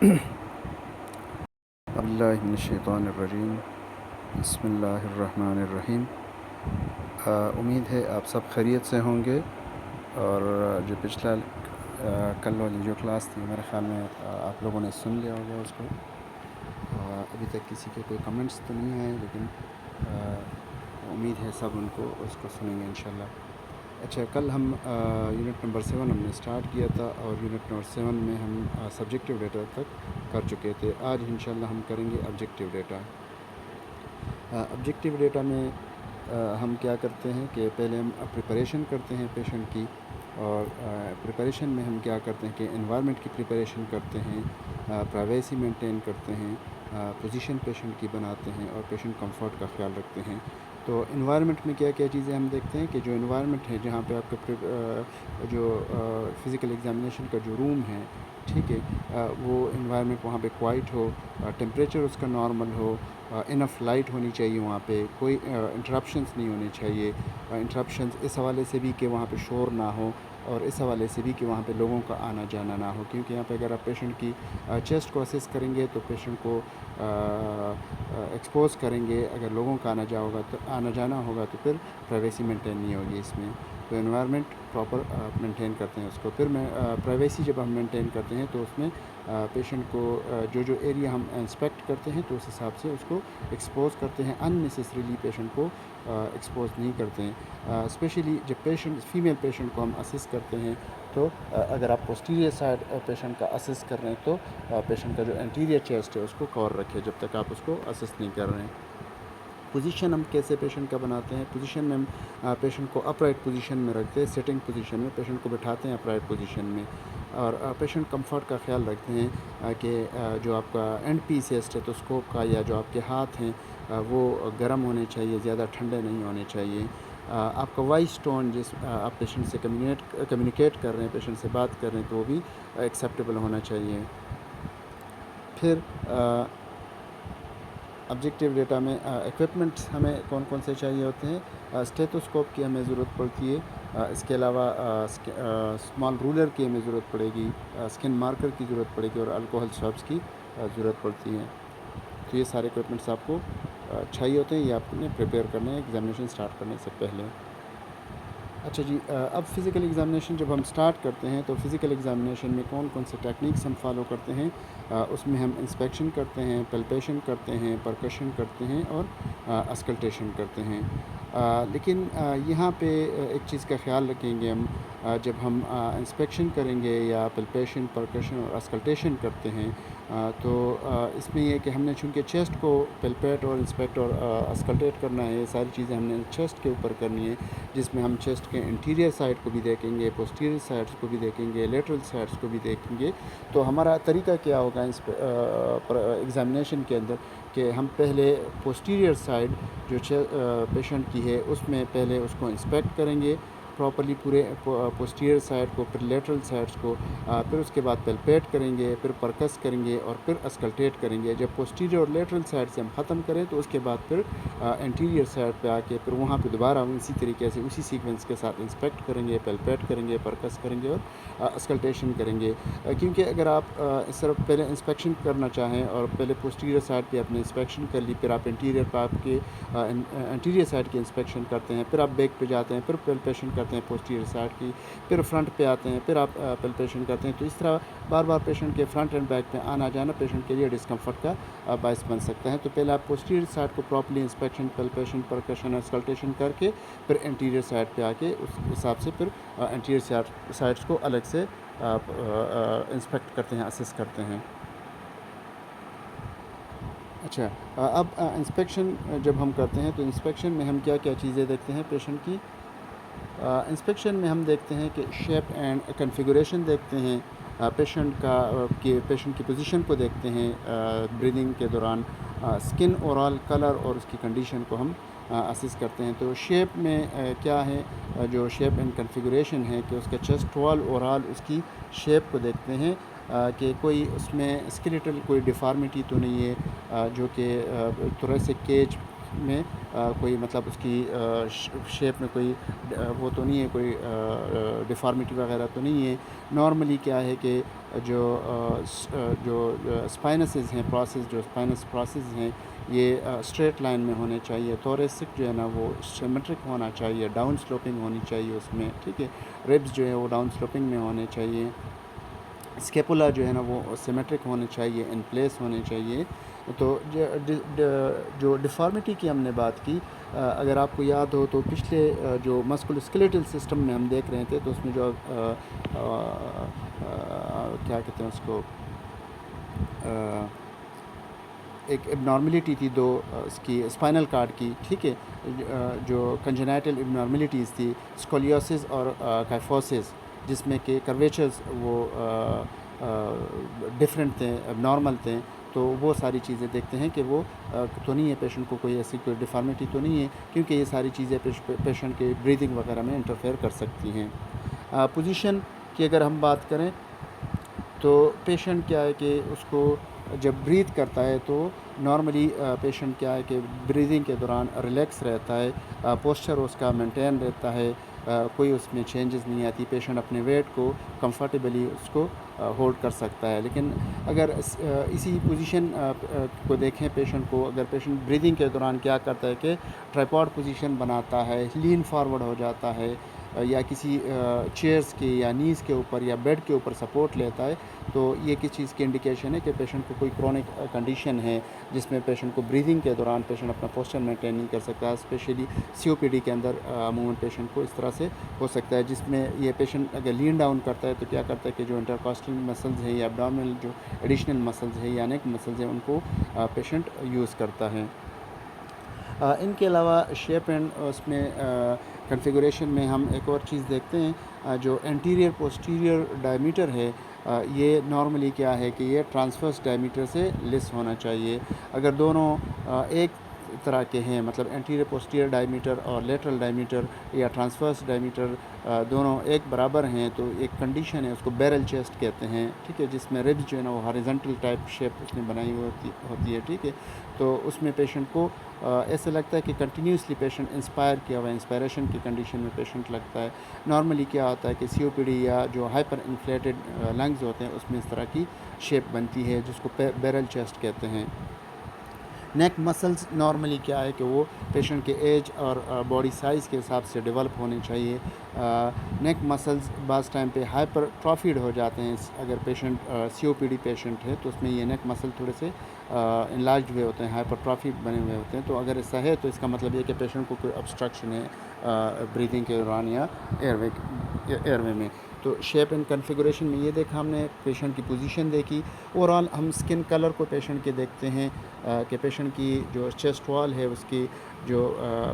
बिस्मिल्लाहिर्रहमानिर्रहीम। बिस्मिल्लाहिर्रहमानिर्रहीम। उम्मीद है आप सब खैरियत से होंगे। और जो पिछला कल वाली जो क्लास थी, मेरे ख़्याल में आप लोगों ने सुन लिया होगा उसको। अभी तक किसी के कोई कमेंट्स तो नहीं आए, लेकिन उम्मीद है सब उनको उसको सुनेंगे इंशाल्लाह। अच्छा, कल हम यूनिट नंबर 7 हमने स्टार्ट किया था और यूनिट नंबर 7 में हम सब्जेक्टिव डेटा तक कर चुके थे। आज इंशाल्लाह हम करेंगे ऑब्जेक्टिव डेटा। ऑब्जेक्टिव डेटा में हम क्या करते हैं कि पहले हम प्रिपरेशन करते हैं पेशेंट की, और प्रिपरेशन में हम क्या करते हैं कि एनवायरनमेंट की प्रिपरेशन करते हैं, प्राइवेसी मेंटेन करते हैं, पोजीशन पेशेंट की बनाते हैं और पेशेंट कंफर्ट का ख्याल रखते हैं। तो एनवायरनमेंट में क्या क्या चीज़ें हम देखते हैं कि जो एनवायरनमेंट है जहाँ पे आपका जो फ़िज़िकल एग्ज़ामिनेशन का जो रूम है, ठीक है, वो एनवायरनमेंट वहाँ पे क्वाइट हो, टेम्परेचर उसका नॉर्मल हो, इनफ लाइट होनी चाहिए, वहाँ पे कोई इंटरप्शंस नहीं होने चाहिए। इंटरप्शंस इस हवाले से भी कि वहाँ पे शोर ना हो, और इस हवाले से भी कि वहाँ पे लोगों का आना जाना ना हो, क्योंकि यहाँ पे अगर आप पेशेंट की चेस्ट को असेस करेंगे तो पेशेंट को एक्सपोज करेंगे। अगर लोगों का आना जाना होगा तो फिर प्राइवेसी मेंटेन नहीं होगी इसमें। तो एनवायरनमेंट प्रॉपर मेंटेन करते हैं उसको। फिर प्राइवेसी जब हम मेंटेन करते हैं तो उसमें पेशेंट को जो एरिया हम इंस्पेक्ट करते हैं तो उस हिसाब से उसको एक्सपोज करते हैं। अननेसेसरीली पेशेंट को एक्सपोज नहीं करते हैं। स्पेशली जब फीमेल पेशेंट को हम असिस्ट करते हैं तो अगर आप पोस्टीरियर साइड पेशेंट का असिस्ट कर रहे हैं तो पेशेंट का जो एंटीरियर चेस्ट है उसको कवर रखें जब तक आप उसको असिस्ट नहीं कर रहे हैं। पोजीशन हम कैसे पेशेंट का बनाते हैं? पोजीशन में हम पेशेंट को अपराइट पोजीशन में रखते हैं। सिटिंग पोजीशन में पेशेंट को बिठाते हैं अपराइट पोजीशन में, और पेशेंट कंफर्ट का ख्याल रखते हैं कि जो आपका एंड पीस है स्टेथोस्कोप का या जो आपके हाथ हैं वो गर्म होने चाहिए, ज़्यादा ठंडे नहीं होने चाहिए। आपका वॉइस टोन जिस आप पेशेंट से कम्युनिकेट कर रहे हैं, पेशेंट से बात कर रहे हैं, तो वो भी एक्सेप्टेबल होना चाहिए। फिर ऑब्जेक्टिव डेटा में इक्विपमेंट्स हमें कौन कौन से चाहिए होते हैं? स्टेथोस्कोप की हमें ज़रूरत पड़ती है। इसके अलावा स्मॉल रूलर की हमें ज़रूरत पड़ेगी, स्किन मार्कर की ज़रूरत पड़ेगी और अल्कोहल स्वैब्स की ज़रूरत पड़ती है। तो ये सारे इक्विपमेंट्स आपको चाहिए होते हैं, ये आपने प्रिपेयर करने हैं एग्ज़ामिनेशन स्टार्ट करने से पहले। अच्छा जी, अब फ़िज़िकल एग्ज़ामिनेशन जब हम स्टार्ट करते हैं तो फ़िज़िकल एग्ज़ामिनेशन में कौन कौन से टेक्निक्स हम फॉलो करते हैं? उसमें हम इंस्पेक्शन करते हैं, पल्पेशन करते हैं, परकशन करते हैं और अस्कल्टेशन करते हैं। लेकिन यहाँ पे एक चीज़ का ख्याल रखेंगे हम, जब हम इंस्पेक्शन करेंगे या पल्पेशन, परकशन और अस्कल्टेशन करते हैं, तो इसमें ये कि हमने चूँकि चेस्ट को पल्पेट और इंस्पेक्ट और अस्कल्टेट करना है, ये सारी चीज़ें हमने चेस्ट के ऊपर करनी है, जिसमें हम चेस्ट के इंटीरियर साइड को भी देखेंगे, पोस्टीरियर साइड्स को भी देखेंगे, लेटरल साइड्स को भी देखेंगे। तो हमारा तरीका क्या होगा इस एग्ज़ामिनेशन के अंदर कि हम पहले पोस्टीरियर साइड जो पेशेंट की है उसमें पहले उसको इंस्पेक्ट करेंगे प्रॉपर्ली, पूरे पोस्टीरियर साइड को, फिर लेटरल साइड्स को, फिर उसके बाद पल्पेट करेंगे, फिर परकस करेंगे और फिर अस्कल्टेट करेंगे। जब पोस्टीरियर और लेटरल साइड से हम ख़त्म करें तो उसके बाद फिर एंटीरियर साइड पे आके फिर वहाँ पे दोबारा हम इसी तरीके से उसी सीक्वेंस के साथ इंस्पेक्ट करेंगे, पल्पेट करेंगे, परकस करेंगे और अस्कल्टेशन करेंगे। क्योंकि अगर आप इस तरफ पहले इंस्पेक्शन करना चाहें और पहले पोस्टीरियर साइड पे आपने इंस्पेक्शन कर ली, फिर आप इंटीरियर पे आपके एंटीरियर साइड की इंस्पेक्शन करते हैं, फिर आप बैक पे जाते हैं, फिर पल्पेशन करते हैं पोस्टीरियर साइड की, फिर फ्रंट पे आते हैं, फिर आप पल्पेशन करते हैं, तो इस तरह बार बार पेशेंट के फ्रंट एंड बैक पे आना जाना पेशेंट के लिए डिस्कम्फर्ट का बायस बन सकता है। तो पहले आप पोस्टीरियर साइड को properly inspection, palpation, percussion, auscultation करके फिर इंटीरियर साइड पे आके उस हिसाब से फिर इंटीरियर साइड्स को अलग से आप इंस्पेक्ट करते हैं, असेस करते हैं। अच्छा, अब इंस्पेक्शन जब हम करते हैं तो इंस्पेक्शन में हम क्या क्या चीज़ें देखते हैं पेशेंट की? इंस्पेक्शन में हम देखते हैं कि शेप एंड कॉन्फ़िगरेशन देखते हैं, पेशेंट की पोजीशन को देखते हैं ब्रीदिंग के दौरान, स्किन ओवरऑल कलर और उसकी कंडीशन को हम असेस करते हैं। तो शेप में क्या है, जो शेप एंड कॉन्फ़िगरेशन है कि उसका चेस्ट वॉल ओवरऑल उसकी शेप को देखते हैं कि कोई उसमें स्केलेटल कोई डिफ़ॉर्मिटी तो नहीं है, जो कि थोड़ा से केज उसमें कोई मतलब उसकी शेप में कोई वो तो नहीं है, कोई डिफ़ॉर्मिटी वगैरह तो नहीं है। नॉर्मली क्या है कि जो स्पाइनसेस हैं, प्रोसेस जो स्पाइनस प्रोसेस हैं, ये स्ट्रेट लाइन में होने चाहिए। थोरेसिक जो है ना वो सिमेट्रिक होना चाहिए, डाउन स्लोपिंग होनी चाहिए उसमें, ठीक है। रिब्स जो है वो डाउन स्लोपिंग में होने चाहिए। स्केपुला जो है ना वो सिमेट्रिक होने चाहिए, इन प्लेस होने चाहिए। तो जो डिफ़ॉर्मिटी की हमने बात की, अगर आपको याद हो तो पिछले जो मस्कुलोस्केलेटल सिस्टम में हम देख रहे थे, तो उसमें जो क्या कहते हैं उसको, एक एबनॉर्मलिटी थी दो इसकी स्पाइनल कार्ड की, ठीक है। जो कंजेनाइटल एबनॉर्मलिटीज़ थी, स्कोलियोसिस और काइफोसिस, जिसमें कि कर्वेचर्स वो डिफरेंट थे, नॉर्मल थे। तो वो सारी चीज़ें देखते हैं कि वो तो नहीं है, पेशेंट को कोई ऐसी कोई डिफ़ॉर्मिटी तो नहीं है, क्योंकि ये सारी चीज़ें पेशेंट के ब्रीदिंग वगैरह में इंटरफेयर कर सकती हैं। पोजीशन की अगर हम बात करें तो पेशेंट क्या है कि उसको जब ब्रीथ करता है तो नॉर्मली पेशेंट क्या है कि ब्रीदिंग के दौरान रिलैक्स रहता है, पोस्चर उसका मेंटेन रहता है, कोई उसमें चेंजेस नहीं आती। पेशेंट अपने वेट को कंफर्टेबली उसको होल्ड कर सकता है। लेकिन अगर इसी पोजीशन को देखें, पेशेंट को अगर पेशेंट ब्रीदिंग के दौरान क्या करता है कि ट्राइपॉड पोजीशन बनाता है, लीन फॉरवर्ड हो जाता है, या किसी चेयर्स के या नीज़ के ऊपर या बेड के ऊपर सपोर्ट लेता है, तो ये किस चीज़ की इंडिकेशन है कि पेशेंट को कोई क्रोनिक कंडीशन है, जिसमें पेशेंट को ब्रीदिंग के दौरान पेशेंट अपना पोस्चर मेंटेन नहीं कर सकता। स्पेशली सीओपीडी के अंदर मूवमेंट पेशेंट को इस तरह से हो सकता है, जिसमें ये पेशेंट अगर लीन डाउन करता है तो क्या करता है कि जो इंटरकॉस्टल मसल्स है या एब्डोमिनल जो एडिशनल मसल्स है या नेक मसल्स हैं, उनको पेशेंट यूज़ करता है। इनके अलावा शेप एंड उसमें कॉन्फ़िगरेशन में हम एक और चीज़ देखते हैं, जो एंटीरियर पोस्टीरियर डायमीटर है, ये नॉर्मली क्या है कि ये ट्रांसवर्स डायमीटर से लेस होना चाहिए। अगर दोनों एक तरह के हैं, मतलब एंटीरियर पोस्टीरियर डायमीटर और लेटरल डायमीटर या ट्रांसवर्स डायमीटर दोनों एक बराबर हैं, तो एक कंडीशन है, उसको बैरल चेस्ट कहते हैं, ठीक है, जिसमें रिब्स जो है ना वो हॉरिजॉन्टल टाइप शेप उसने बनाई हुई होती है, ठीक है। तो उसमें पेशेंट को ऐसा लगता है कि कंटिन्यूसली पेशेंट इंस्पायर किया हुआ है, इंस्पायरेशन की कंडीशन में पेशेंट लगता है। नॉर्मली क्या होता है कि सीओपीडी या जो हाइपर इन्फ्लेटेड लंग्स होते हैं, उसमें इस तरह की शेप बनती है, जिसको बैरल चेस्ट कहते हैं। नेक मसल्स नॉर्मली क्या है कि वो पेशेंट के एज और बॉडी साइज़ के हिसाब से डेवलप होने चाहिए। नेक मसल्स बाज़ टाइम पे हाइपरट्रॉफीड हो जाते हैं। अगर पेशेंट सीओपीडी पेशेंट है तो उसमें ये नेक मसल थोड़े से इनलार्ज्ड हुए होते हैं, हाइपरट्रॉफी बने हुए होते हैं। तो अगर ऐसा है तो इसका मतलब ये कि पेशेंट को कोई ऑब्स्ट्रक्शन है ब्रीदिंग के दौरान या एयरवे में। तो शेप एंड कॉन्फ़िगरेशन में ये देखा हमने, पेशेंट की पोजीशन देखी। ओवरऑल हम स्किन कलर को पेशेंट के देखते हैं कि पेशेंट की जो चेस्ट वॉल है, उसकी जो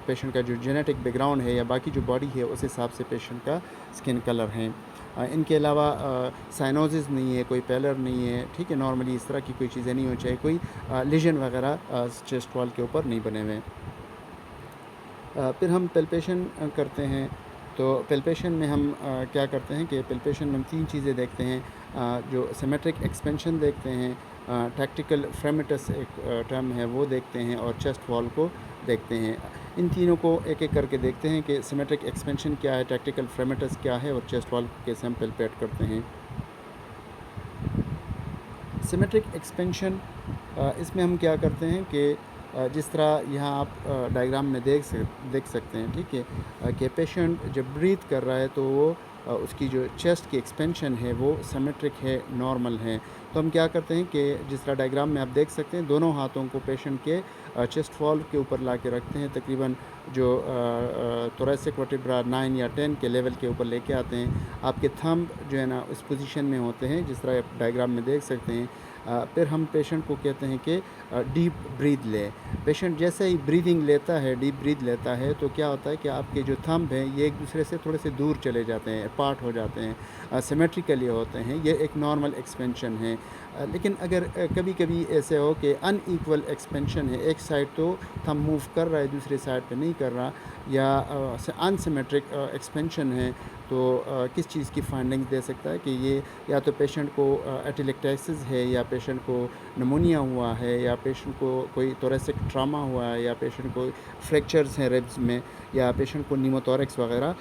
पेशेंट का जो जेनेटिक बैकग्राउंड है या बाकी जो बॉडी है, उस हिसाब से पेशेंट का स्किन कलर है। इनके अलावा साइनोसिस नहीं है, कोई पैलर नहीं है, ठीक है। नॉर्मली इस तरह की कोई चीज़ें नहीं होनी चाहिए, कोई लीजन वगैरह चेस्ट वॉल के ऊपर नहीं बने हुए। फिर हम पेल्पेशन करते हैं। तो पेल्पेशन में हम क्या करते हैं कि पेल्पेशन में हम तीन चीज़ें देखते हैं, जो सिमेट्रिक एक्सपेंशन देखते हैं, टैक्टिकल फ्रेमेटस एक टर्म है वो देखते हैं, और चेस्ट वॉल को देखते हैं। इन तीनों को एक एक करके देखते हैं कि सिमेट्रिक एक्सपेंशन क्या है, टैक्टिकल फ्रेमेटस क्या है, और चेस्ट वॉल कैसे हम पेल्पेट करते हैं। सिमेट्रिक एक्सपेंशन, इसमें हम क्या करते हैं कि जिस तरह यहाँ आप डायग्राम में देख सकते हैं, ठीक है, कि पेशेंट जब ब्रीथ कर रहा है तो वो उसकी जो चेस्ट की एक्सपेंशन है वो सिमेट्रिक है, नॉर्मल है। तो हम क्या करते हैं कि जिस तरह डायग्राम में आप देख सकते हैं, दोनों हाथों को पेशेंट के चेस्ट वॉल के ऊपर ला के रखते हैं, तकरीबन जो थोरैसिक वर्टिब्रा 9 या 10 के लेवल के ऊपर लेके आते हैं। आपके थंब जो है ना उस पोजीशन में होते हैं, जिस तरह आप डायग्राम में देख सकते हैं। फिर हम पेशेंट को कहते हैं कि डीप ब्रीथ ले। पेशेंट जैसे ही ब्रीदिंग लेता है, डीप ब्रीथ लेता है, तो क्या होता है कि आपके जो थंब हैं ये एक दूसरे से थोड़े से दूर चले जाते हैं, अपार्ट हो जाते हैं, सिमेट्रिकली होते हैं। ये एक नॉर्मल एक्सपेंशन है। लेकिन अगर कभी कभी ऐसे हो कि अनईक्वल एक्सपेंशन है, एक साइड तो थंब मूव कर रहा है, दूसरी साइड पे नहीं कर रहा, या अनसिमेट्रिक एक्सपेंशन है, तो किस चीज़ की फाइंडिंग्स दे सकता है कि ये या तो पेशेंट को एटिलेक्टाइसिस है, या पेशेंट को नमोनिया हुआ है, या पेशेंट को कोई थोरेसिक ट्रामा हुआ है, या पेशेंट को फ्रैक्चर्स हैं रिब्स में, या पेशेंट को न्यूमोथोरेक्स वगैरह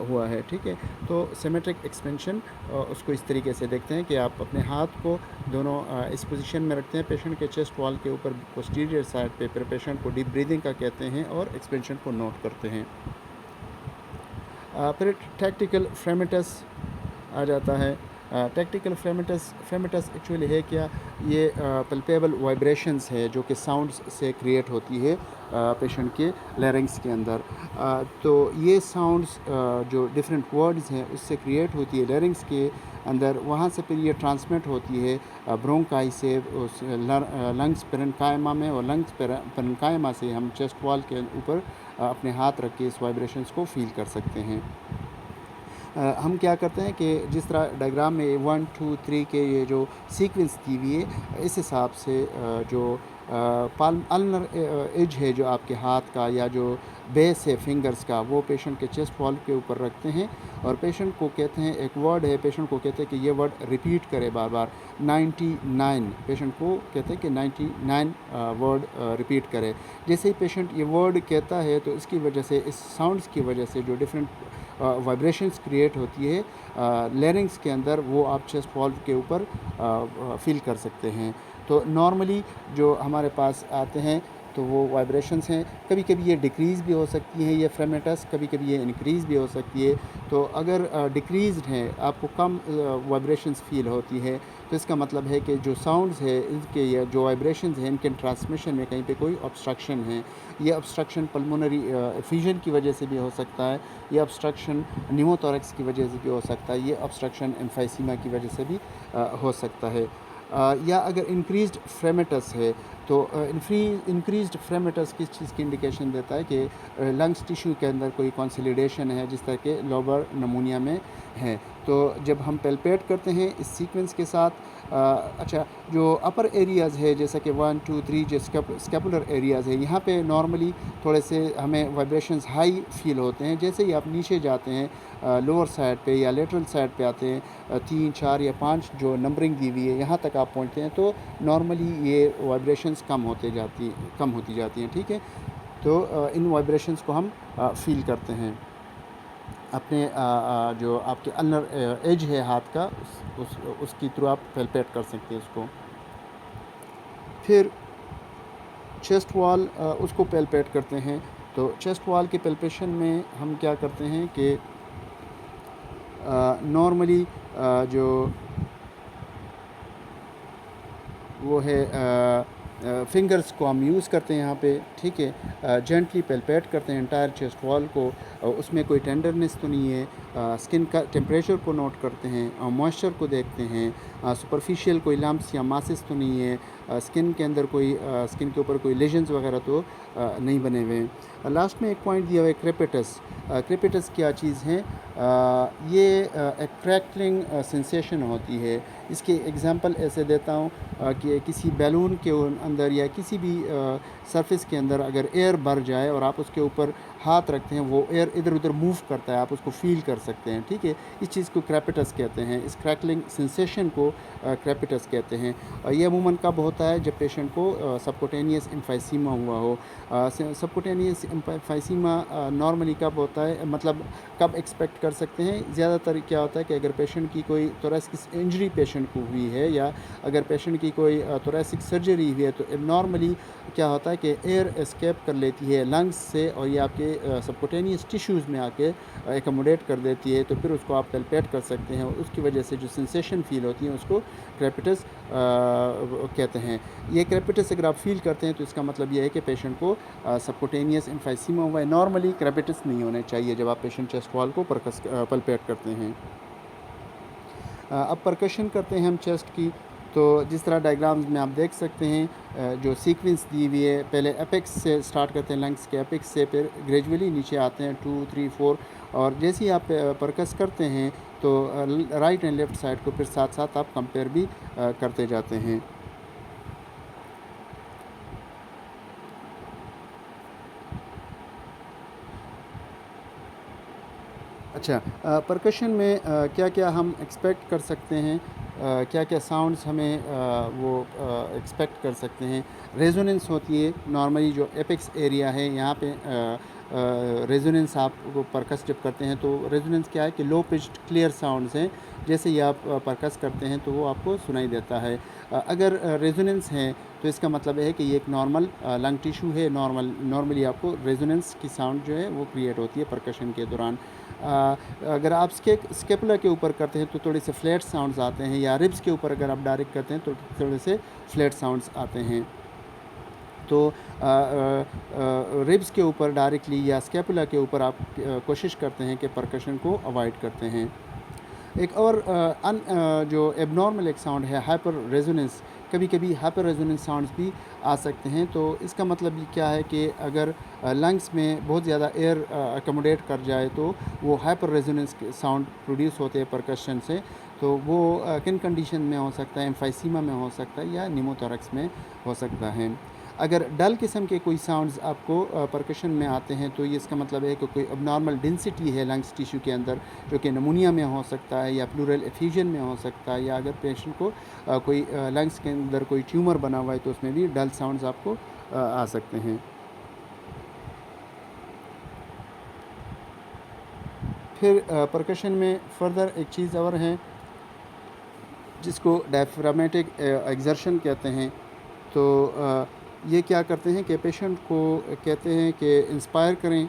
हुआ है। ठीक है, तो सिमेट्रिक एक्सपेंशन उसको इस तरीके से देखते हैं कि आप अपने हाथ को दोनों इस पोजीशन में रखते हैं पेशेंट के चेस्ट वॉल के ऊपर पोस्टीरियर साइड पे, फिर पेशेंट को डीप ब्रीदिंग का कहते हैं और एक्सपेंशन को नोट करते हैं। फिर टैक्टिकल फ्रेमेटस आ जाता है। टैक्टिकल फ्रेमेटस एक्चुअली है क्या, ये पल्पेबल वाइब्रेशंस है जो कि साउंड्स से क्रिएट होती है पेशेंट के लैरिंग्स के अंदर। तो ये साउंड्स जो डिफरेंट वर्ड्स हैं उससे क्रिएट होती है लैरिंग्स के अंदर, वहाँ से फिर ये ट्रांसमिट होती है ब्रोंकाई से उस लंग्स पेरेन्काइमा में, और लंग्स पेरेन्काइमा से हम चेस्ट वॉल के ऊपर अपने हाथ रख के इस वाइब्रेशंस को फील कर सकते हैं। हम क्या करते हैं कि जिस तरह डायग्राम में 1 2 3 के ये जो सीक्वेंस दी हुई है, इस हिसाब से जो पाल्म अल्नर एज है जो आपके हाथ का, या जो बेस है फिंगर्स का, वो पेशेंट के चेस्ट वॉल के ऊपर रखते हैं, और पेशेंट को कहते हैं, एक वर्ड है, पेशेंट को कहते हैं कि ये वर्ड रिपीट करे बार बार, 99, पेशेंट को कहते हैं कि 99 वर्ड रिपीट करे। जैसे ही पेशेंट ये वर्ड कहता है तो इसकी वजह से, इस साउंड्स की वजह से जो डिफरेंट वाइब्रेशंस क्रिएट होती है लैरिंग्स के अंदर, वो आप चेस्ट वॉल के ऊपर फील कर सकते हैं। तो नॉर्मली जो हमारे पास आते हैं तो वो वाइब्रेशंस हैं, कभी कभी ये डिक्रीज़ भी हो सकती है ये फ्रेमेटस, कभी कभी ये इंक्रीज़ भी हो सकती है। तो अगर डिक्रीज़ है, आपको कम वाइब्रेशंस फील होती है, तो इसका मतलब है कि जो साउंड्स है इनके, या जो वाइब्रेशंस हैं इनके ट्रांसमिशन में कहीं पे कोई ऑब्स्ट्रक्शन है। ये ऑब्स्ट्रक्शन पल्मोनरी एफिजन की वजह से भी हो सकता है, ये ऑब्स्ट्रक्शन न्यूमोथोरेक्स की वजह से भी हो सकता है, ये ऑब्स्ट्रक्शन एम्फाइसीमा की वजह से भी हो सकता है। या अगर इंक्रीज़्ड फ्रेमेटस है, तो इंक्रीज़्ड फ्रेमेटस किस चीज़ की इंडिकेशन देता है कि लंग्स टिश्यू के अंदर कोई कंसोलिडेशन है, जिस तरह के लोबर नमूनिया में है। तो जब हम पेल्पेट करते हैं इस सीक्वेंस के साथ, अच्छा, जो अपर एरियाज़ है जैसा कि 1 2 3 जो स्केपुलर एरियाज़ है, यहाँ पे नॉर्मली थोड़े से हमें वाइब्रेशंस हाई फील होते हैं। जैसे ही आप नीचे जाते हैं लोअर साइड पे या लेटरल साइड पे आते हैं, 3 4 या 5 जो नंबरिंग दी हुई है यहाँ तक आप पहुँचते हैं, तो नॉर्मली ये वाइब्रेशंस कम होती जाती हैं। ठीक है, तो इन वाइब्रेशंस को हम फील करते हैं अपने जो आपके अल्नर एज है हाथ का, उसकी थ्रू आप पेल्पेट कर सकते हैं उसको। फिर चेस्ट वॉल, उसको पेल्पेट करते हैं। तो चेस्ट वॉल के पेल्पेशन में हम क्या करते हैं कि नॉर्मली जो वो है फिंगर्स को हम यूज़ करते हैं यहाँ पे। ठीक है, जेंटली पेल्पेट करते हैं एंटायर चेस्ट वॉल को, उसमें कोई टेंडरनेस तो नहीं है। स्किन का टेम्परेचर को नोट करते हैं, मॉइस्चर को देखते हैं, सुपरफिशियल कोई लम्प्स या मासेस तो नहीं है, स्किन के अंदर कोई स्किन के ऊपर कोई लेजन्स वगैरह तो नहीं बने हुए हैं। लास्ट में एक पॉइंट दिया हुआ है क्रेपेटस। क्रेपेटस क्या चीज़ है? ये एक क्रैकलिंग सेंसेशन होती है। इसके एग्जांपल ऐसे देता हूँ कि किसी बैलून के अंदर या किसी भी सरफेस के अंदर अगर एयर भर जाए और आप उसके ऊपर हाथ रखते हैं, वो एयर इधर उधर मूव करता है, आप उसको फील कर सकते हैं। ठीक है, इस चीज़ को क्रेपेटस कहते हैं, इस क्रैकलिंग सेंसेशन को क्रेपेटस कहते हैं। ये अमूमन कब होता है? जब पेशेंट को सबकुटेनियस एम्फाइसीमा हुआ हो। सबकुटेनियस एम्फाइसीमा नॉर्मली कब होता है, मतलब कब एक्सपेक्ट कर सकते हैं? ज़्यादातर क्या होता है कि अगर पेशेंट की कोई थोरेसिक इंजरी पेशेंट को हुई है, या अगर पेशेंट की कोई थोरेसिक सर्जरी हुई है, तो नॉर्मली क्या होता है कि एयर एस्केप कर लेती है लंग्स से, और ये आपके सबकुटेनियस टिश्यूज़ में आके एकोमोडेट कर देती है, तो फिर उसको आप पेल्पेट कर सकते हैं, और उसकी वजह से जो सेंसेशन फील होती है उसको क्रेपिटस कहते हैं। ये क्रेपिटस अगर आप फील करते हैं तो इसका मतलब ये है कि पेशेंट को सबकुटेनियस एम्फाइसीमा हुआ है। नॉर्मली क्रेपिटस नहीं होने चाहिए जब आप पेशेंट चेस्ट वॉल को पल्पेट करते हैं। अब परकशन करते हैं हम चेस्ट की। तो जिस तरह डायग्राम्स में आप देख सकते हैं जो सीक्वेंस दी हुई है, पहले एपेक्स से स्टार्ट करते हैं, लंग्स के एपेक्स से, फिर ग्रेजुअली नीचे आते हैं 2 3 4, और जैसे ही आप परकस करते हैं तो राइट एंड लेफ़्ट साइड को फिर साथ साथ आप कंपेयर भी करते जाते हैं। अच्छा, परकशन में क्या क्या हम एक्सपेक्ट कर सकते हैं, क्या क्या साउंड्स हमें वो एक्सपेक्ट कर सकते हैं। रेजोनेंस होती है नॉर्मली, जो एपेक्स एरिया है यहाँ पे रेजोनेंस आप वो परकस जब करते हैं तो रेजोनेंस क्या है कि लो पिच्ड क्लियर साउंड्स हैं, जैसे ही आप परकस करते हैं तो वो आपको सुनाई देता है। अगर रेजोनेंस है तो इसका मतलब है कि ये एक नॉर्मल लंग टिश्यू है। नॉर्मली आपको रेजोनेंस की साउंड जो है वो क्रिएट होती है परकशन के दौरान। अगर आप स्केपुला के ऊपर करते हैं तो थोड़े से फ्लैट साउंड्स आते हैं, या रिब्स के ऊपर अगर आप डायरेक्ट करते हैं तो थोड़े से फ्लैट साउंड्स आते हैं। तो रिब्स के ऊपर डायरेक्टली या स्केपुला के ऊपर आप कोशिश करते हैं कि परकशन को अवॉइड करते हैं। एक और जो एबनॉर्मल एक साउंड है हाइपर रेजोनेंस। कभी कभी हाइपर रेजोनेंस साउंड्स भी आ सकते हैं। तो इसका मतलब ये क्या है कि अगर लंग्स में बहुत ज़्यादा एयर अकोमोडेट कर जाए तो वो हाइपर रेजोनेंस साउंड प्रोड्यूस होते हैं परकशन से। तो वो किन कंडीशन में हो सकता है, एम्फाइसीमा में हो सकता है या निमोथोरैक्स में हो सकता है। अगर डल किस्म के कोई साउंड्स आपको परकशन में आते हैं तो ये इसका मतलब है कि कोई अबनॉर्मल डेंसिटी है लंग्स टिश्यू के अंदर, जो कि नमूनिया में हो सकता है या प्लूरल एफ्यूजन में हो सकता है, या अगर पेशेंट को कोई लंग्स के अंदर कोई ट्यूमर बना हुआ है तो उसमें भी डल साउंड्स आपको आ सकते हैं। फिर परकशन में फर्दर एक चीज़ और है जिसको डायफ्रामेटिक एक्सर्शन कहते हैं। तो ये क्या करते हैं कि पेशेंट को कहते हैं कि इंस्पायर करें।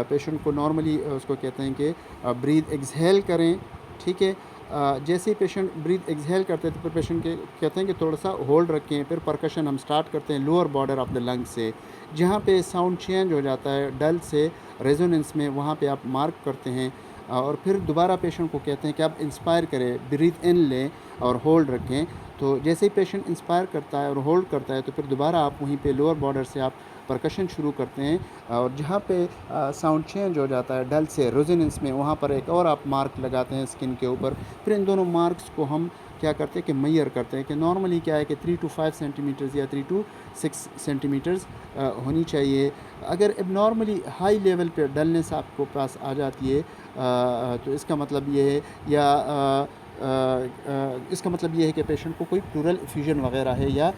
पेशेंट को नॉर्मली उसको कहते हैं कि ब्रीथ एक्सहेल करें, ठीक है। जैसे ही पेशेंट ब्रीथ एक्सहेल करते हैं तो फिर पेशेंट के कहते हैं कि थोड़ा सा होल्ड रखें। फिर परकशन हम स्टार्ट करते हैं lower border of the lung से, जहाँ पे साउंड चेंज हो जाता है डल से रेजोनेंस में, वहाँ पे आप मार्क करते हैं। और फिर दोबारा पेशेंट को कहते हैं कि आप इंस्पायर करें, ब्रीथ इन लें और होल्ड रखें। तो जैसे ही पेशेंट इंस्पायर करता है और होल्ड करता है तो फिर दोबारा आप वहीं पे लोअर बॉर्डर से आप परकशन शुरू करते हैं। और जहाँ पे साउंड चेंज हो जाता है डल से रेजोनेंस में, वहाँ पर एक और आप मार्क लगाते हैं स्किन के ऊपर। फिर इन दोनों मार्क्स को हम क्या करते हैं कि मैयर करते हैं कि नॉर्मली क्या है कि 3 to 5 सेंटीमीटर्स या 3 to 6 सेंटीमीटर्स होनी चाहिए। अगर एबनॉर्मली हाई लेवल पे डलनेस आपको पास आ जाती है तो इसका मतलब ये है, या इसका मतलब ये है कि पेशेंट को कोई प्लूरल एफ्यूजन वगैरह है या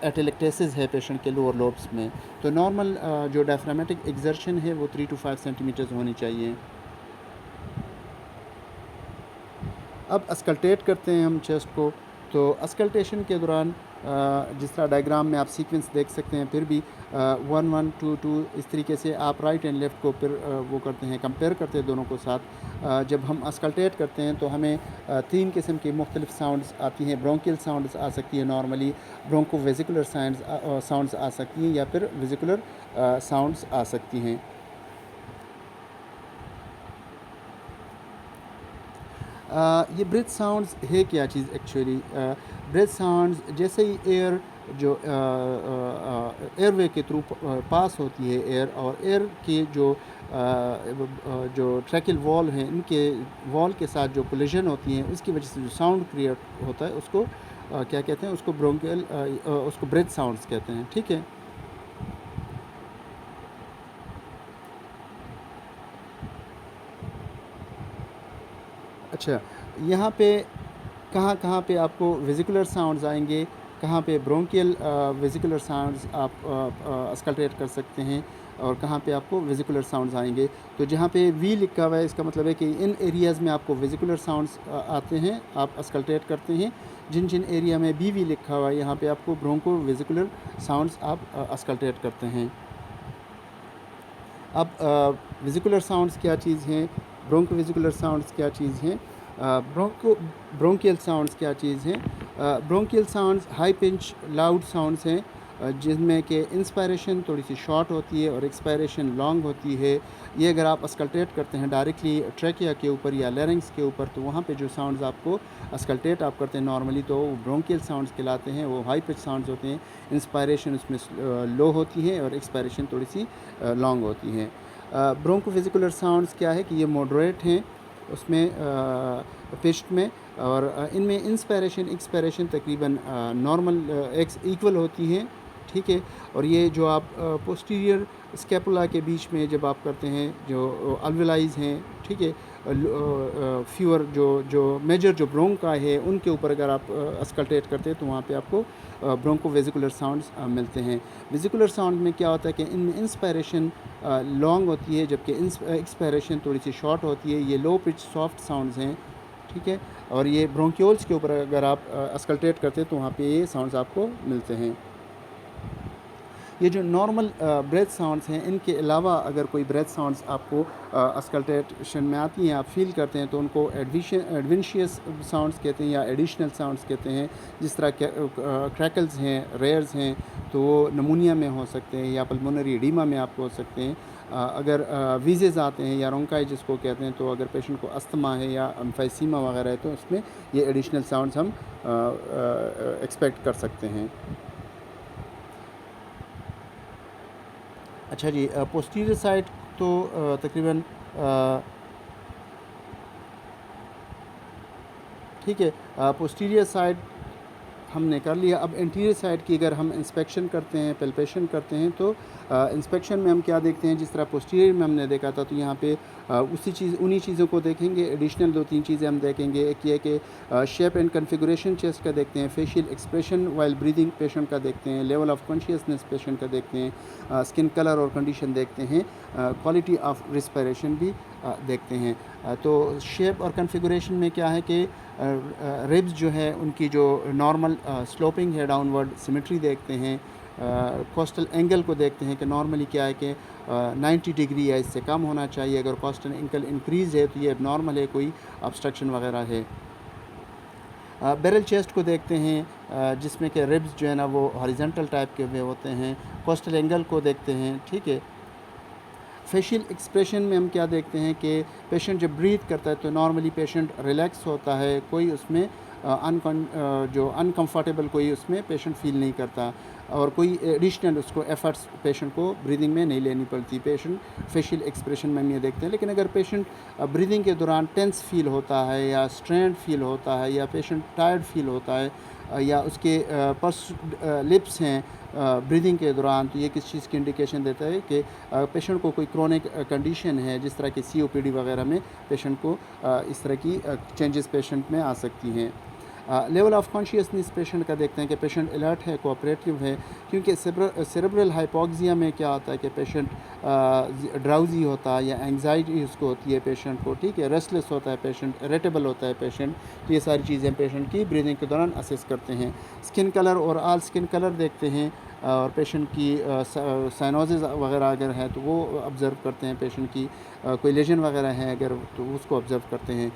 एटेलेक्टेसिस है पेशेंट के लोअर लोब्स में। तो नॉर्मल जो डायफ्रामेटिक एक्सर्शन है वो 3 to 5 सेंटीमीटर्स होनी चाहिए। अब अस्कल्टेट करते हैं हम चेस्ट को। तो अस्कल्टेशन के दौरान जिस तरह डायग्राम में आप सीक्वेंस देख सकते हैं, फिर भी 1 1 2 2 इस तरीके से आप राइट एंड लेफ़्ट को फिर वो करते हैं, कंपेयर करते हैं दोनों को साथ। जब हम अस्कल्टेट करते हैं तो हमें 3 किस्म की मुख्तलिफ साउंड्स आती हैं। ब्रोंकियल साउंड्स आ सकती है नॉर्मली, ब्रोंको वेजिकुलर साउंड्स आ सकती हैं, या फिर वेजिकुलर साउंड्स आ सकती हैं। ये ब्रेथ साउंड्स है क्या चीज़ एक्चुअली। ब्रेथ साउंड्स जैसे ही एयर जो एयरवे के थ्रू पास होती है एयर, और एयर के जो ट्रैकिल वॉल हैं, इनके वॉल के साथ जो कोलिजन होती हैं उसकी वजह से जो साउंड क्रिएट होता है उसको क्या कहते हैं, उसको ब्रोंकियल उसको ब्रेथ साउंड्स कहते हैं, ठीक है। अच्छा, यहाँ पे कहाँ कहाँ पे आपको वेजिकुलर साउंड्स आएंगे, कहाँ पे ब्रोंकियल वेजिकुलर साउंड्स आप अस्कल्टेट कर सकते हैं, और कहाँ पे आपको वेजिकुलर साउंड्स आएंगे। तो जहाँ पे वी लिखा हुआ है इसका मतलब है कि इन एरियाज़ में आपको वेजिकुलर साउंड्स आते हैं, आप अस्कल्टेट करते हैं। जिन जिन एरिया में बी वी लिखा हुआ है यहाँ पे आपको ब्रोंको वेजिकुलर साउंड्स आप अस्कल्टेट करते हैं। अब वेजिकुलर साउंड्स क्या चीज़ हैं, ब्रोंको वेजिकुलर साउंड्स क्या चीज़ हैं, ब्रोंकियल साउंड्स क्या चीज़ हैं। Bronchial sounds high pinch loud sounds हैं, जिनमें कि इंस्पायरेशन थोड़ी सी शॉर्ट होती है और एक्सपायरेशन लॉन्ग होती है। ये अगर आप अस्कल्टेट करते हैं डायरेक्टली ट्रैकिया के ऊपर या लैरिंग्स के ऊपर, तो वहाँ पे जो साउंड्स आपको अस्कल्टेट आप करते हैं नॉर्मली, तो वो ब्रोंकियल साउंड्स कहलाते हैं। वो हाई पिच साउंड्स होते हैं, इंस्पायरेशन उसमें लो होती है और एक्सपायरेशन थोड़ी सी लॉन्ग होती है। ब्रोंको वेजिकुलर साउंड्स क्या है कि ये मॉडरेट हैं उसमें पिच्ड में, और इनमें इंस्पायरेशन एक्सपायरेशन तकरीबन नॉर्मल इक्वल होती हैं, ठीक है। और ये जो आप पोस्टीरियर स्कैपुला के बीच में जब आप करते हैं, जो अल्वेलाइज हैं, ठीक है, फ्यूअर जो मेजर जो ब्रोंका है उनके ऊपर अगर आप अस्कल्टेट करते हैं तो वहाँ पे आपको ब्रोंको वेजिकुलर साउंड्स मिलते हैं। वेजिकुलर साउंड में क्या होता है कि इनमें इंस्पायरेशन लॉन्ग होती है जबकि एक्सपायरेशन थोड़ी सी शॉर्ट होती है। ये लो पिच सॉफ्ट साउंड्स हैं, ठीक है, और ये ब्रोंक्योल्स के ऊपर अगर आप अस्कल्टेट करते हैं तो वहाँ पे ये साउंड्स आपको मिलते हैं। ये जो नॉर्मल ब्रेथ साउंड्स हैं, इनके अलावा अगर कोई ब्रेथ साउंड्स आपको अस्कल्टेशन में आती हैं, आप फील करते हैं, तो उनको एडवेंशियस साउंड्स कहते हैं या एडिशनल साउंड्स कहते हैं। जिस तरह क्रैकल्स हैं, रेयर्स हैं, तो वो नमूनिया में हो सकते हैं या पल्मोनरी एडीमा में आपको हो सकते हैं। अगर वीजेज़ आते हैं या रोंकाई जिसको कहते हैं, तो अगर पेशेंट को अस्थमा है या एम्फाइसीमा वगैरह है तो उसमें ये एडिशनल साउंड्स हम एक्सपेक्ट कर सकते हैं। अच्छा जी, पोस्टीरियर साइड तो तकरीबन ठीक है, पोस्टीरियर साइड हमने कर लिया। अब एंटीरियर साइड की अगर हम इंस्पेक्शन करते हैं, पैल्पेशन करते हैं, तो इंस्पेक्शन में हम क्या देखते हैं, जिस तरह पोस्टीरियर में हमने देखा था, तो यहाँ पे उन्हीं चीज़ों को देखेंगे। एडिशनल 2-3 चीज़ें हम देखेंगे। एक ये कि शेप एंड कन्फिगरेशन चेस्ट का देखते हैं, facial expression while breathing patient का देखते हैं, लेवल ऑफ कॉन्शियसनेस पेशेंट का देखते हैं, स्किन कलर और कंडीशन देखते हैं, क्वालिटी ऑफ रिस्पिरेशन भी देखते हैं। तो शेप और कन्फिगरेशन में क्या है कि रिब्स जो है उनकी जो नॉर्मल स्लोपिंग है डाउनवर्ड, सिमेट्री देखते हैं। कोस्टल एंगल को देखते हैं कि नॉर्मली क्या है कि 90 डिग्री या इससे कम होना चाहिए। अगर कोस्टल एंगल इंक्रीज़ है तो ये नॉर्मल है, कोई ऑब्स्ट्रक्शन वगैरह है। बैरल चेस्ट को देखते हैं जिसमें कि रिब्स जो है ना वो हॉरिजॉन्टल टाइप के हुए होते हैं। कोस्टल एंगल को देखते हैं, ठीक है। फेशियल एक्सप्रेशन में हम क्या देखते हैं कि पेशेंट जब ब्रीथ करता है तो नॉर्मली पेशेंट रिलैक्स होता है, कोई उसमें जो अनकंफर्टेबल कोई उसमें पेशेंट फील नहीं करता, और कोई एडिशनल उसको एफर्ट्स पेशेंट को ब्रीदिंग में नहीं लेनी पड़ती। पेशेंट फेशियल एक्सप्रेशन में हम ये देखते हैं। लेकिन अगर पेशेंट ब्रीदिंग के दौरान टेंस फील होता है या स्ट्रेंड फील होता है या पेशेंट टायर्ड फील होता है या उसके पर्स लिप्स हैं ब्रीदिंग के दौरान, तो ये किस चीज़ की इंडिकेशन देता है कि पेशेंट को कोई क्रोनिक कंडीशन है, जिस तरह की COPD वगैरह में पेशेंट को इस तरह की चेंजेस पेशेंट में आ सकती हैं। लेवल ऑफ कॉन्शियसनेस पेशेंट का देखते हैं कि पेशेंट अलर्ट है, कोऑपरेटिव है, क्योंकि सेरेब्रल हाइपोक्सिया में क्या होता है कि पेशेंट ड्राउजी होता है या एंग्जाइटी उसको होती है पेशेंट को, ठीक है, रेस्टलेस होता है पेशेंट, इरिटेबल होता है पेशेंट। तो ये सारी चीज़ें पेशेंट की ब्रीदिंग के दौरान असेस करते हैं। स्किन कलर और ऑल स्किन कलर देखते हैं, और पेशेंट की साइनोसिस वगैरह अगर है तो वो ऑब्ज़र्व करते हैं। पेशेंट की कोई लेजन वगैरह है अगर तो उसको ऑब्ज़र्व करते हैं।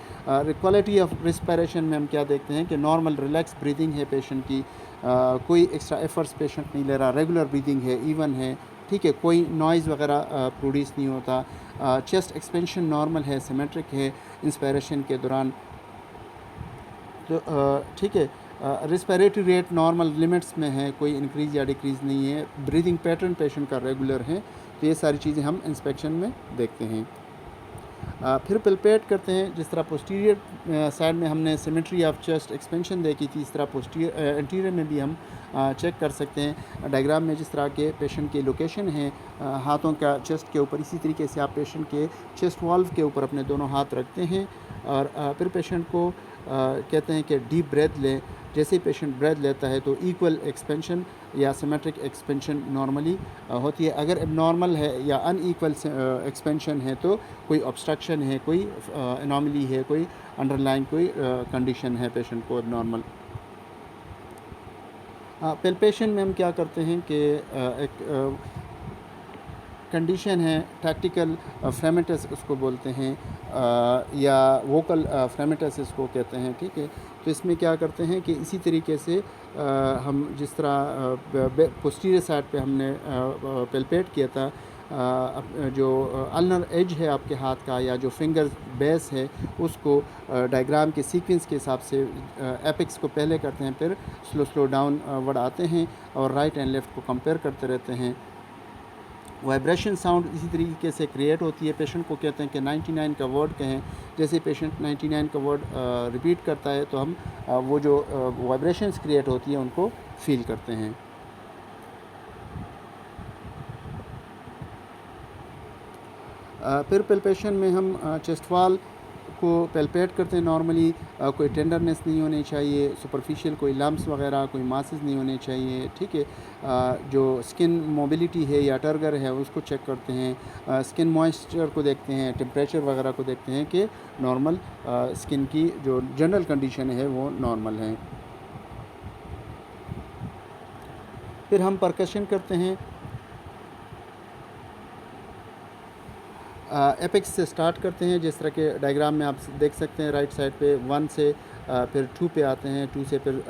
क्वालिटी ऑफ रिस्पिरेशन में हम क्या देखते हैं कि नॉर्मल रिलैक्स ब्रीदिंग है पेशेंट की, कोई एक्स्ट्रा एफर्ट्स पेशेंट नहीं ले रहा, रेगुलर ब्रीदिंग है, इवन है, ठीक है, कोई नॉइज़ वगैरह प्रोड्यूस नहीं होता। चेस्ट एक्सपेंशन नॉर्मल है, सिमेट्रिक है इंस्पायरेशन के दौरान, तो ठीक है। रिस्पिरेटरी रेट नॉर्मल लिमिट्स में है, कोई इंक्रीज़ या डिक्रीज़ नहीं है। ब्रीदिंग पैटर्न पेशेंट का रेगुलर है। तो ये सारी चीज़ें हम इंस्पेक्शन में देखते हैं। फिर पल्पेट करते हैं। जिस तरह पोस्टीरियर साइड में हमने सिमेट्री ऑफ चेस्ट एक्सपेंशन देखी थी, इस तरह एंटीरियर में भी हम चेक कर सकते हैं। डायग्राम में जिस तरह के पेशेंट की लोकेशन है हाथों का चेस्ट के ऊपर, इसी तरीके से आप पेशेंट के चेस्ट वाल्व के ऊपर अपने दोनों हाथ रखते हैं और फिर पेशेंट को कहते हैं कि डीप ब्रेथ लें। जैसे ही पेशेंट ब्रेथ लेता है तो इक्वल एक्सपेंशन या सिमेट्रिक एक्सपेंशन नॉर्मली होती है। अगर एबनॉर्मल है या अनइक्वल एक्सपेंशन है तो कोई ऑब्स्ट्रक्शन है, कोई एनॉमली है, कोई अंडरलाइन कोई कंडीशन है पेशेंट को एबनॉर्मल। पेल्पेशन में हम क्या करते हैं कि एक कंडीशन है टैक्टिकल फ्रेमेटस उसको बोलते हैं या वोकल फ्रेमेटस इसको कहते हैं, ठीक है। तो इसमें क्या करते हैं कि इसी तरीके से हम जिस तरह पोस्टीरियर साइड पे हमने पेल्पेट किया था, जो अल्नर एज है आपके हाथ का या जो फिंगर बेस है उसको डायग्राम के सीक्वेंस के हिसाब से एपिक्स को पहले करते हैं, फिर स्लो डाउन वर्ड आते हैं और राइट एंड लेफ़्ट को कंपेयर करते रहते हैं। वाइब्रेशन साउंड इसी तरीके से क्रिएट होती है। पेशेंट को कहते हैं कि 99 का वर्ड कहें। जैसे पेशेंट 99 का वर्ड रिपीट करता है तो हम वो जो वाइब्रेशंस क्रिएट होती है उनको फील करते हैं। फिर पल्पेशन में हम चेस्ट वॉल को पेल्पेट करते हैं नॉर्मली कोई टेंडरनेस नहीं होनी चाहिए, सुपरफिशियल कोई लम्ब्स वगैरह कोई मासेस नहीं होने चाहिए, ठीक है। जो स्किन मोबिलिटी है या टर्गर है उसको चेक करते हैं, स्किन मॉइस्चर को देखते हैं, टेम्परेचर वगैरह को देखते हैं कि नॉर्मल स्किन की जो जनरल कंडीशन है वो नॉर्मल है। फिर हम परकशन करते हैं। एपेक्स से स्टार्ट करते हैं, जिस तरह के डायग्राम में आप देख सकते हैं। राइट साइड पे 1 से फिर 2 पे आते हैं, 2 से फिर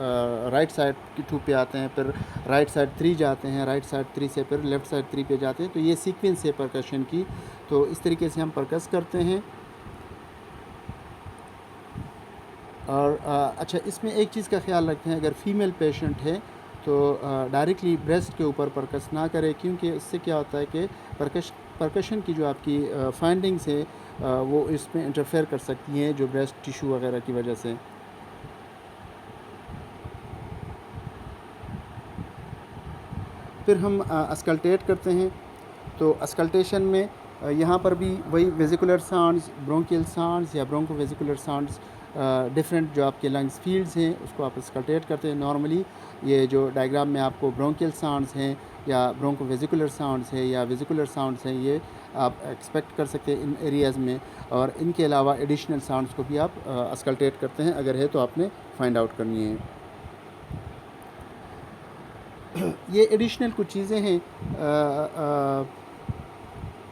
राइट साइड की 2 पे आते हैं, फिर राइट साइड 3 जाते हैं, राइट साइड 3 से फिर लेफ़्ट साइड 3 पे जाते हैं। तो ये सीक्वेंस है परकशन की। तो इस तरीके से हम परकस करते हैं। और अच्छा, इसमें एक चीज़ का ख्याल रखते हैं, अगर फ़ीमेल पेशेंट है तो डायरेक्टली ब्रेस्ट के ऊपर परकस ना करें, क्योंकि इससे क्या होता है कि परकशन की जो आपकी फाइंडिंग्स है वो इसमें इंटरफेयर कर सकती हैं, जो ब्रेस्ट टिश्यू वगैरह की वजह से। फिर हम अस्कल्टेट करते हैं। तो अस्कल्टेशन में यहाँ पर भी वही वेजिकुलर साउंड्स, ब्रोंकियल साउंड्स या ब्रोंको वेजिकुलर साउंड्स, डिफरेंट जो आपके लंग्स फील्ड्स हैं उसको आप अस्कल्टेट करते हैं। नॉर्मली ये जो डायग्राम में आपको ब्रोंकियल साउंड्स हैं या ब्रोंको वेजिकुलर साउंड्स है या वेजिकुलर साउंड्स हैं, ये आप एक्सपेक्ट कर सकते हैं इन एरियाज़ में। और इनके अलावा एडिशनल साउंड्स को भी आप अस्कल्टेट करते हैं, अगर है तो आपने फाइंड आउट करनी है। ये एडिशनल कुछ चीज़ें हैं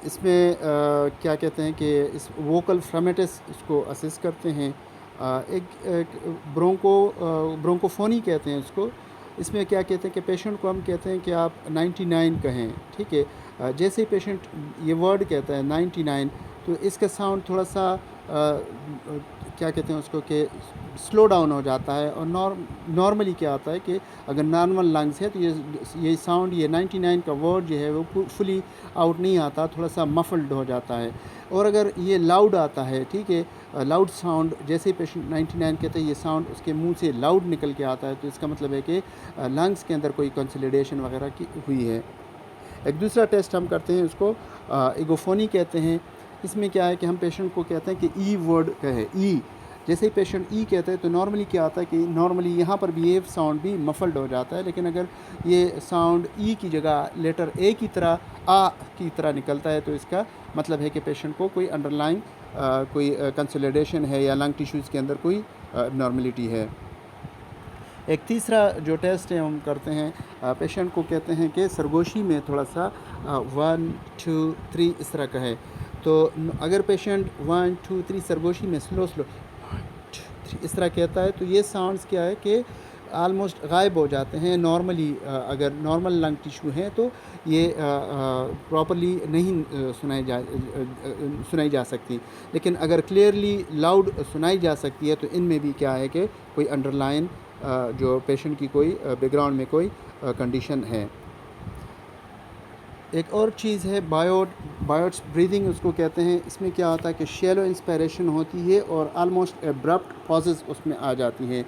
इसमें, क्या कहते हैं कि इस वोकल फ्रामेटस इसको असेस करते हैं। एक ब्रोंकोफोनी कहते हैं उसको। इसमें क्या कहते हैं कि पेशेंट को हम कहते हैं कि आप 99 कहें, ठीक है। जैसे ही पेशेंट ये वर्ड कहता है 99, तो इसका साउंड थोड़ा सा क्या कहते हैं उसको कि स्लो डाउन हो जाता है। और नॉर्मली क्या होता है कि अगर नॉर्मल लंग्स है तो ये साउंड, ये 99 का वर्ड जो है वो फुली आउट नहीं आता, थोड़ा सा मफल्ड हो जाता है। और अगर ये लाउड आता है, ठीक है, लाउड साउंड, जैसे ही पेशेंट 99 कहते हैं ये साउंड उसके मुंह से लाउड निकल के आता है, तो इसका मतलब है कि लंग्स के अंदर कोई कंसोलिडेशन वगैरह की हुई है। एक दूसरा टेस्ट हम करते हैं, उसको एगोफोनी कहते हैं। इसमें क्या है कि हम पेशेंट को कहते हैं कि ई वर्ड कहे, ई। जैसे ही पेशेंट ई कहते हैं तो नॉर्मली क्या आता है कि नॉर्मली यहाँ पर भी ये साउंड भी मफल्ड हो जाता है, लेकिन अगर ये साउंड ई की जगह लेटर ए की तरह, आ की तरह निकलता है, तो इसका मतलब है कि पेशेंट को कोई अंडरलाइंग कोई कंसोलिडेशन है या लंग टिश्यूज़ के अंदर कोई नॉर्मलिटी है। एक तीसरा जो टेस्ट है हम करते हैं, पेशेंट को कहते हैं कि सरगोशी में थोड़ा सा 1 2 3 इस तरह का है। तो अगर पेशेंट 1 2 3 सरगोशी में स्लो 1 2 3 इस तरह कहता है, तो ये साउंड्स क्या है कि आलमोस्ट गायब हो जाते हैं। नॉर्मली अगर नॉर्मल लंग टिश्यू है तो ये प्रॉपर्ली नहीं सुनाई जा सकती, लेकिन अगर क्लियरली लाउड सुनाई जा सकती है तो इनमें भी क्या है कि कोई अंडरलाइन जो पेशेंट की कोई बैकग्राउंड में कोई कंडीशन है। एक और चीज़ है बायोट्स ब्रीदिंग उसको कहते हैं। इसमें क्या होता है कि शैलो इंस्पायरेशन होती है और आलमोस्ट एब्रप्ट पॉजेस उसमें आ जाती हैं।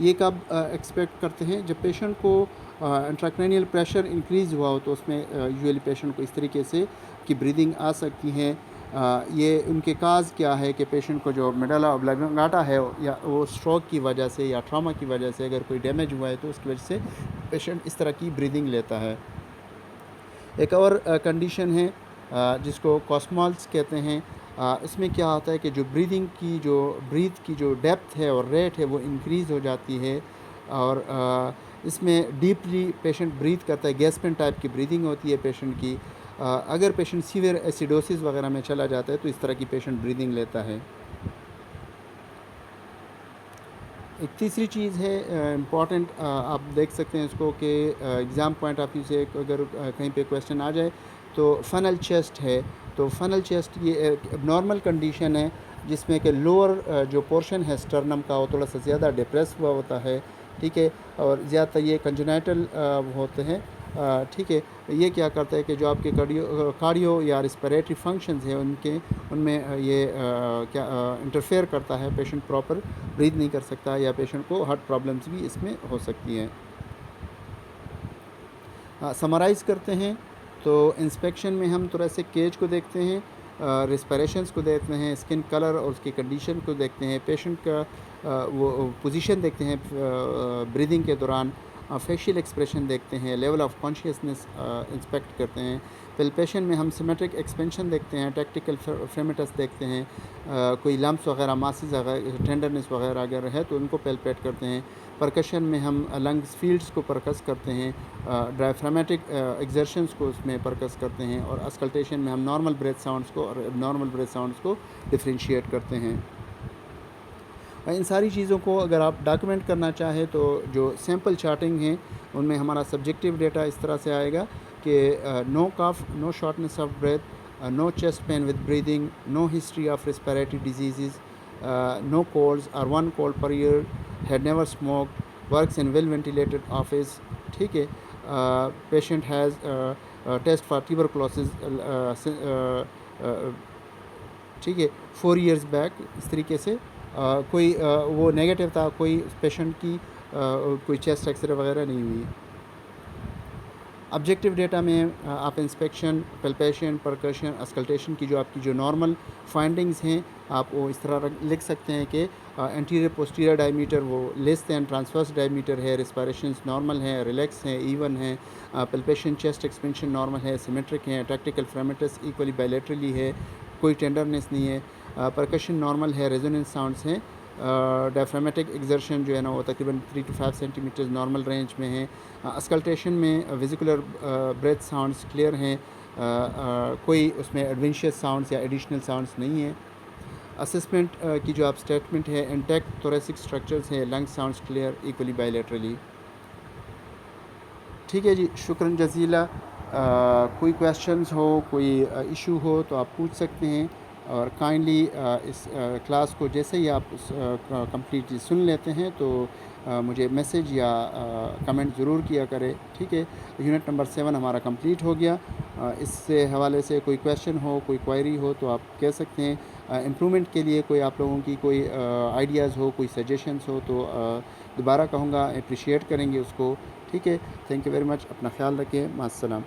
ये कब एक्सपेक्ट करते हैं, जब पेशेंट को इंट्राक्रैनियल प्रेशर इंक्रीज़ हुआ हो, तो उसमें यूजुअली पेशेंट को इस तरीके से की ब्रीदिंग आ सकती हैं। ये उनके काज क्या है कि पेशेंट को जो मेडुला ऑब्लांगेटा है या वो स्ट्रोक की वजह से या ट्रॉमा की वजह से अगर कोई डैमेज हुआ है तो उसकी वजह से पेशेंट इस तरह की ब्रीदिंग लेता है। एक और कंडीशन है जिसको कॉस्मॉल्स कहते हैं। इसमें क्या होता है कि जो ब्रीथ की जो डेप्थ है और रेट है वो इंक्रीज़ हो जाती है। और इसमें डीपली पेशेंट ब्रीथ करता है, गैस्पिंग टाइप की ब्रीदिंग होती है पेशेंट की। अगर पेशेंट सीवियर एसिडोसिस वगैरह में चला जाता है तो इस तरह की पेशेंट ब्रीदिंग लेता है। एक तीसरी चीज़ है इम्पॉर्टेंट, आप देख सकते हैं इसको कि एग्ज़ाम पॉइंट ऑफ व्यू से अगर कहीं पे क्वेश्चन आ जाए तो फनल चेस्ट है। तो फनल चेस्ट ये एक नॉर्मल कंडीशन है जिसमें कि लोअर जो पोर्शन है स्टर्नम का वो थोड़ा सा ज़्यादा डिप्रेस हुआ होता है, ठीक है। और ज़्यादातर ये कंजेनाइटल होते हैं, ठीक है। ये क्या करता है कि जो आपके कार्डियो या रिस्पिरेटरी फंक्शंस हैं उनमें ये क्या इंटरफेयर करता है, पेशेंट प्रॉपर ब्रीथ नहीं कर सकता या पेशेंट को हार्ट प्रॉब्लम्स भी इसमें हो सकती हैं। समराइज़ करते हैं तो इंस्पेक्शन में हम थोड़ा से केज को देखते हैं। रिस्पिरेशंस को देखते हैं, स्किन कलर और उसकी कंडीशन को देखते हैं, पेशेंट का वो पोजीशन देखते हैं ब्रीदिंग के दौरान, फेशियल एक्सप्रेशन देखते हैं, लेवल ऑफ कॉन्शियसनेस इंस्पेक्ट करते हैं। पेल्पेशन में हम सिमेट्रिक एक्सपेंशन देखते हैं, टैक्टिकल फ्रेमेटस देखते हैं, कोई लम्ब्स वगैरह, मासेस वगैरह, टेंडरनेस वगैरह अगर है तो उनको पेल्पेट करते हैं। परकशन में हम लंग्स फील्ड्स को परकस करते हैं, डायफ्रामेटिक एक्सर्शंस को उसमें परकस करते हैं, और अस्कल्टेशन में हम नॉर्मल ब्रेथ साउंड्स को और एबनॉर्मल ब्रेथ साउंड्स को डिफ्रेंशिएट करते हैं। इन सारी चीज़ों को अगर आप डॉक्यूमेंट करना चाहें तो जो सैम्पल चार्टिंग है उनमें हमारा सब्जेक्टिव डेटा इस तरह से आएगा कि no cough, no shortness of breath, no chest pain with breathing, no history of respiratory disease, no colds और 1 cold per year, had never smoked, works in well ventilated office, ठीक है, patient has test for tuberculosis, ठीक है, 4 years back, इस तरीके से कोई वो नेगेटिव था, कोई पेशेंट की कोई चेस्ट एक्सरे वगैरह नहीं हुई। ऑब्जेक्टिव डेटा में आप इंस्पेक्शन, पल्पेशन, परकशन, अस्कल्टेशन की जो आपकी जो नॉर्मल फाइंडिंग्स हैं आप वो इस तरह लिख सकते हैं कि एंटीरियर पोस्टीरियर डायमीटर वो लेस दैन ट्रांसवर्स डायमीटर है, रेस्पिरेशंस नॉर्मल हैं, रिलैक्स हैं, इवन हैं, पल्पेशन चेस्ट एक्सपेंशन नॉर्मल है, सिमेट्रिक हैं, टैक्टिकल फ्रेमेटस इक्वली बायलैटरली है, कोई टेंडरनेस नहीं है, परकशन नॉर्मल है, रेजोनेंस साउंड्स हैं, डायफ्रामेटिक एक्सर्शन जो है ना वो तकरीबन 3 to 5 सेंटीमीटर नॉर्मल रेंज में है, अस्कल्टेशन में विजिकुलर ब्रेथ साउंड्स क्लियर हैं, कोई उसमें एडवेंशियस साउंड्स या एडिशनल साउंड्स नहीं है। असेसमेंट की जो आप स्टेटमेंट है, इंटैक्ट थोरेसिक स्ट्रक्चर्स हैं, lung sounds clear equally bilaterally. ठीक है जी, शुक्रन जज़ीला। कोई क्वेश्चंस हो, कोई इशू हो तो आप पूछ सकते हैं, और काइंडली इस क्लास को जैसे ही आप कंप्लीटली सुन लेते हैं तो मुझे मैसेज या कमेंट ज़रूर किया करें, ठीक है। यूनिट नंबर 7 हमारा कंप्लीट हो गया। इससे हवाले से कोई क्वेश्चन हो, कोई क्वेरी हो तो आप कह सकते हैं। इम्प्रूवमेंट के लिए कोई आप लोगों की कोई आइडियाज़ हो, कोई सजेशंस हो तो दोबारा कहूँगा, अप्रिशिएट करेंगे उसको, ठीक है। थैंक यू वेरी मच, अपना ख्याल रखें, मास्सलाम।